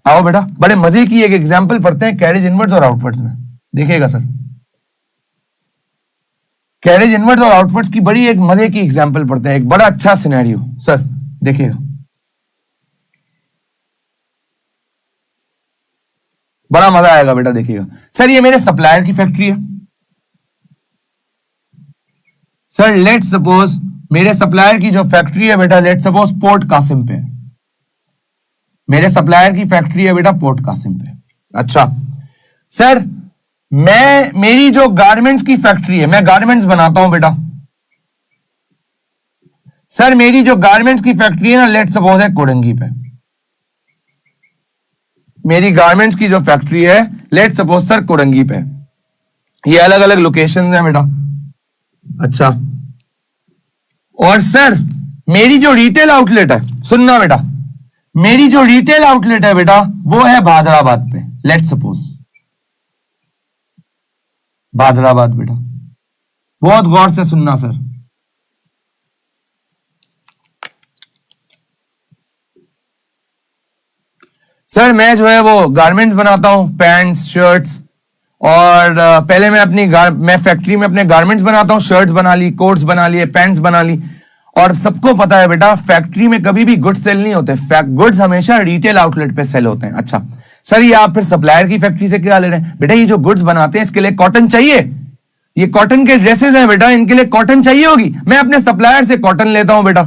आओ बेटा, बड़े मजे की एक एग्जांपल पढ़ते हैं कैरेज इनवर्ड्स और आउटवर्ड्स में, देखिएगा सर। कैरेज इनवर्ड्स और आउटवर्ड्स की बड़ी एक मजे की एग्जांपल पढ़ते हैं, एक बड़ा अच्छा सिनेरियो सर, देखिएगा बड़ा मजा आएगा बेटा, देखिएगा सर। ये मेरे सप्लायर की फैक्ट्री है सर। लेट सपोज मेरे सप्लायर की जो फैक्ट्री है बेटा, लेट सपोज पोर्ट कासिम पे, मेरे सप्लायर की फैक्ट्री है बेटा पोर्ट कासिम पे। अच्छा सर, मेरी जो गारमेंट्स की फैक्ट्री है, मैं गारमेंट्स बनाता हूं बेटा सर। मेरी जो गारमेंट्स की फैक्ट्री है ना, लेट सपोज है कोडंगी पे। मेरी गारमेंट्स की जो फैक्ट्री है, लेट सपोज सर कोडंगी पे। ये अलग अलग लोकेशंस हैं बेटा। अच्छा, और सर मेरी जो रिटेल आउटलेट है, सुनना बेटा, मेरी जो रिटेल आउटलेट है बेटा वो है भादराबाद पे, लेट सपोज भादराबाद बेटा। बहुत गौर से सुनना सर। सर मैं जो है वो गारमेंट्स बनाता हूं, पैंट्स, शर्ट्स, और पहले मैं फैक्ट्री में अपने गारमेंट्स बनाता हूं, शर्ट्स बना ली, कोट्स बना लिए, पैंट्स बना ली। और सबको पता है बेटा फैक्ट्री में कभी भी गुड्स सेल नहीं होते, गुड्स हमेशा रिटेल आउटलेट पे सेल होते हैं। अच्छा सर, ये आप फिर सप्लायर की फैक्ट्री से क्या ले रहे हैं बेटा? ये जो गुड्स बनाते हैं इसके लिए कॉटन चाहिए, ये कॉटन के ड्रेसेस हैं बेटा, इनके लिए कॉटन चाहिए होगी। मैं अपने सप्लायर से कॉटन लेता हूं बेटा।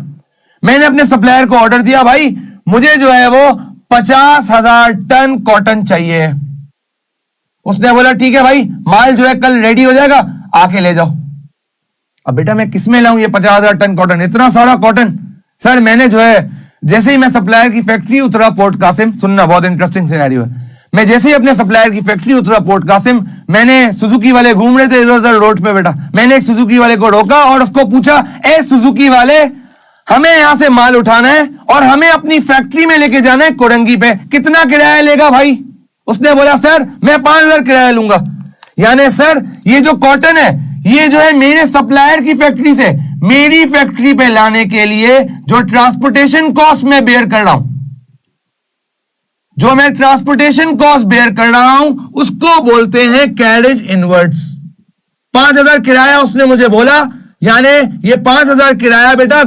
मैंने अपने सप्लायर को ऑर्डर दिया, भाई मुझे जो है वो 50,000 टन कॉटन चाहिए। उसने बोला ठीक है भाई, माल जो है कल रेडी हो जाएगा, आके ले जाओ। अब बेटा मैं किसमें लाऊं ये 50,000 टन कॉटन, इतना सारा कॉटन? सर मैंने जो है जैसे ही मैं सप्लायर की फैक्ट्री उतरा पोर्ट कासिम, सुनना बहुत इंटरेस्टिंग सिनेरियो है, मैं जैसे ही अपने सप्लायर की फैक्ट्री उतरा पोर्ट कासिम, मैंने सुजुकी वाले घूम रहे थे इधर उधर रोड पे बेटा, मैंने एक सुजुकी वाले को रोका और उसको पूछा, ए सुजुकी वाले, हमें यहां से माल उठाना है और हमें अपनी फैक्ट्री में लेके जाना है कोडंगी पे, कितना किराया लेगा भाई? उसने बोला सर मैं 5,000 किराया लूंगा। यानी सर ये जो कॉटन है ये जो है मेरे सप्लायर की फैक्ट्री से मेरी फैक्ट्री पे लाने के लिए जो ट्रांसपोर्टेशन कॉस्ट मैं बेयर कर रहा हूं, जो मैं ट्रांसपोर्टेशन कॉस्ट बेयर कर रहा हूं, उसको बोलते हैं कैरेज इनवर्ड्स। 5,000 किराया उसने मुझे बोला, यानी ये 5,000 किराया बेटा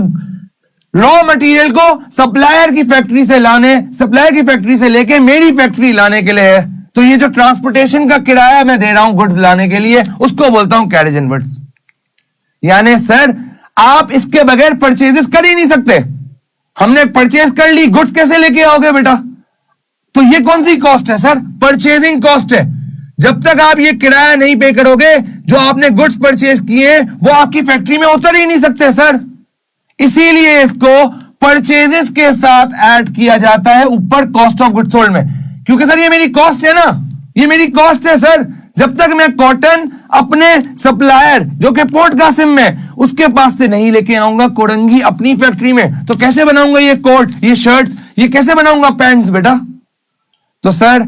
रॉ मटेरियल को सप्लायर की फैक्ट्री से लाने, सप्लायर की फैक्ट्री से लेके मेरी फैक्ट्री लाने के लिए है। तो ये जो ट्रांसपोर्टेशन का किराया मैं दे रहा हूं गुड्स लाने के लिए, उसको बोलता हूं कैरेज इनवर्ड्स। यानी सर आप इसके बगैर परचेजेस कर ही नहीं सकते। हमने परचेज कर ली, गुड्स कैसे लेके आओगे बेटा? तो ये कौन सी कॉस्ट है सर? परचेजिंग कॉस्ट है। जब तक आप ये किराया नहीं पे करोगे, जो आपने गुड्स परचेज किए वो आपकी फैक्ट्री में उतर ही नहीं सकते सर। इसीलिए इसको परचेजेस के साथ ऐड किया जाता है ऊपर कॉस्ट ऑफ गुड्स सोल्ड में, क्योंकि सर ये मेरी कॉस्ट है ना, ये मेरी कॉस्ट है सर। जब तक मैं कॉटन अपने सप्लायर जो कि पोर्ट कासिम में, उसके पास से नहीं लेके आऊंगा कोडंगी अपनी फैक्ट्री में, तो कैसे बनाऊंगा ये कोट, ये शर्ट्स, ये कैसे बनाऊंगा पैंट्स बेटा? तो सर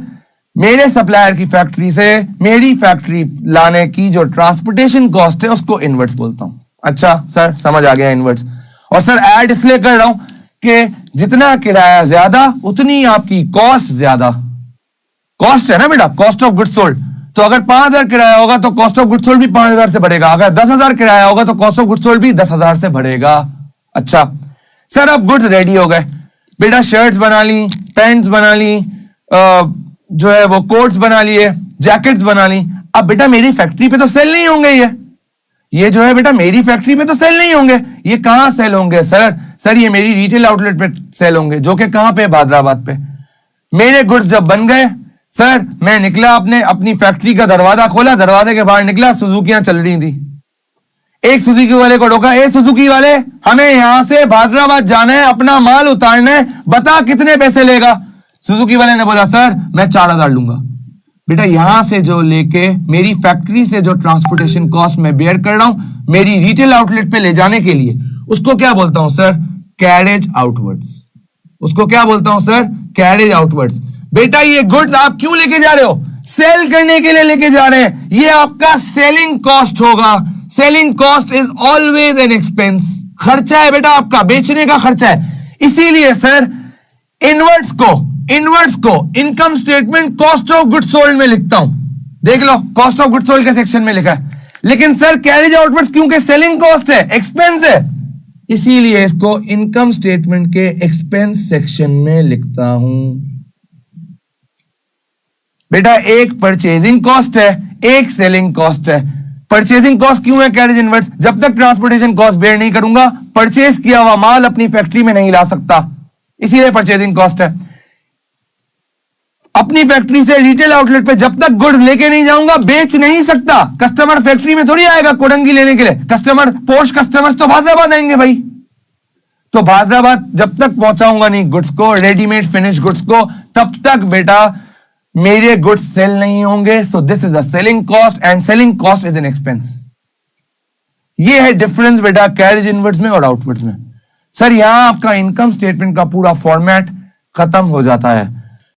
मेरे सप्लायर की फैक्ट्री से मेरी फैक्ट्री लाने की जो ट्रांसपोर्टेशन कॉस्ट है उसको इनवर्ड्स बोलता हूं। अच्छा सर समझ आ गया इनवर्ड्स। और सर ऐड इसलिए कर रहा हूं कि जितना किराया ज्यादा उतनी आपकी कॉस्ट ज्यादा। कॉस्ट है ना बेटा, कॉस्ट ऑफ गुड्स सोल्ड। तो अगर 5,000 किराया होगा तो कॉस्ट ऑफ गुड्स सोल्ड भी 5,000 से बढ़ेगा, अगर 10,000 किराया होगा तो कॉस्ट ऑफ गुड्स सोल्ड भी 10,000 से बढ़ेगा। अच्छा सर अब गुड्स रेडी हो गए बेटा, शर्ट्स बना ली, पैंट्स बना ली, जो है वो कोट्स बना लिए, जैकेट्स बना ली। अब बेटा मेरी फैक्ट्री पे तो सेल नहीं होंगे ये जो है बेटा मेरी फैक्ट्री में तो सेल नहीं होंगे। ये कहां सेल होंगे सर? सर ये मेरी रिटेल आउटलेट पे सेल होंगे, जो कि कहां पे? भादराबाद पे। मेरे गुड्स जब बन गए सर, मैं निकला अपनी फैक्ट्री का दरवाजा खोला, दरवाजे के बाहर निकला, सुजुकियां चल रही थी। एक सुजुकी वाले को रोका, ए सुजुकी वाले, हमें यहां से भादराबाद जाना है, अपना माल उतारना है, बता कितने पैसे लेगा? सुजुकी वाले ने बोला सर मैं 4,000 लूंगा। बेटा यहां से जो लेके मेरी फैक्ट्री से जो ट्रांसपोर्टेशन कॉस्ट मैं बेयर कर रहा हूं मेरी रिटेल आउटलेट पे ले जाने के लिए, उसको क्या बोलता हूं सर? Carriage outwards. उसको क्या बोलता हूं सर? Carriage outwards. बेटा ये गुड्स आप क्यों लेके जा रहे हो? सेल करने के लिए लेके जा रहे हैं, ये आपका सेलिंग कॉस्ट होगा। Selling cost is always an expense, खर्चा है बेटा आपका, बेचने का खर्चा है। इसीलिए सर इनवर्ड्स को इनवर्ड्स को income statement cost of goods sold में लिखता हूं, देख low cost of goods sold के सेक्शन में लिखा है, लेकिन सर कैरेज आउटवर्ड्स क्योंकि सेलिंग कॉस्ट है, एक्सपेंस है, इसीलिए इसको इनकम स्टेटमेंट के एक्सपेंस सेक्शन में लिखता हूं। बेटा एक परचेजिंग कॉस्ट है, एक सेलिंग कॉस्ट है। परचेजिंग कॉस्ट क्यों है कैरेज इनवर्ड्स? जब तक ट्रांसपोर्टेशन कॉस्ट बेयर नहीं करूंगा, परचेज किया हुआ माल अपनी फैक्ट्री में नहीं ला सकता, इसीलिए परचेजिंग कॉस्ट है। अपनी फैक्ट्री से रिटेल आउटलेट पे जब तक गुड्स लेके नहीं जाऊंगा, बेच नहीं सकता। कस्टमर फैक्ट्री में थोड़ी आएगा कोडंगी लेने के लिए, कस्टमर पोस्ट कस्टमर्स तो भादराबाद आएंगे भाई, तो भादराबाद जब तक पहुंचाऊंगा नहीं गुड्स को, रेडीमेड फिनिश गुड्स को, तब तक बेटा मेरे गुड्स सेल नहीं होंगे। So this is a selling cost and selling cost is an expense. ये है डिफरेंस बेटा कैरेज इनवर्ड्स में और आउटवर्ड्स में। सर यहां आपका इनकम स्टेटमेंट का पूरा फॉर्मेट खत्म हो जाता है।